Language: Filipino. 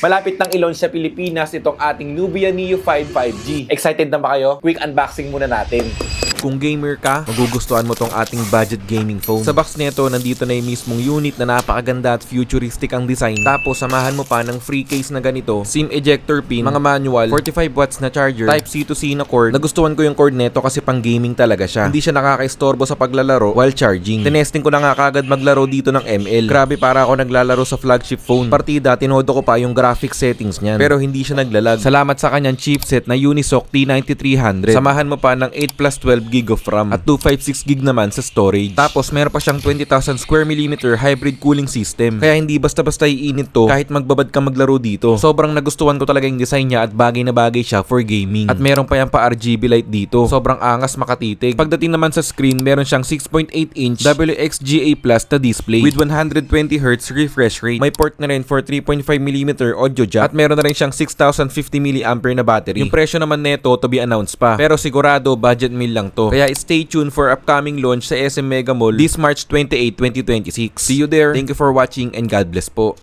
Malapit nang i-launch sa Pilipinas itong ating Nubia Neo 5 5G. Excited na ba kayo? Quick unboxing muna natin. Kung gamer ka, magugustuhan mo tong ating budget gaming phone. Sa box nito, nandito na yung mismong unit na napakaganda at futuristic ang design. Tapos, samahan mo pa ng free case na ganito, SIM ejector pin, mga manual, 45 watts na charger, type C to C na cord. Nagustuhan ko yung cord nito kasi pang gaming talaga siya. Hindi siya nakaka-istorbo sa paglalaro while charging. Tinesting ko na nga kagad maglaro dito ng ML. Grabe, para ako naglalaro sa flagship phone. Partida, tinodo ko pa yung graphic settings niyan. Pero hindi siya naglalag. Salamat sa kanyang chipset na Unisoc T9300. Samahan mo pa ng 8 plus 12 gig of RAM at 256 gig naman sa storage. Tapos meron pa siyang 20,000 square millimeter hybrid cooling system. Kaya hindi basta-basta iinit to kahit magbabad ka maglaro dito. Sobrang nagustuhan ko talaga yung design niya at bagay na bagay siya for gaming. At meron pa yung pa RGB light dito. Sobrang angas makatitig. Pagdating naman sa screen, meron siyang 6.8 inch WXGA Plus na display with 120Hz refresh rate. May port na rin for 3.5mm audio jack at meron na rin siyang 6,050 mAh na battery. Yung presyo naman neto to be announced pa. Pero sigurado budget meal lang to. Kaya stay tuned for upcoming launch sa SM Mega Mall this March 28, 2026. See you there. Thank you for watching and God bless po.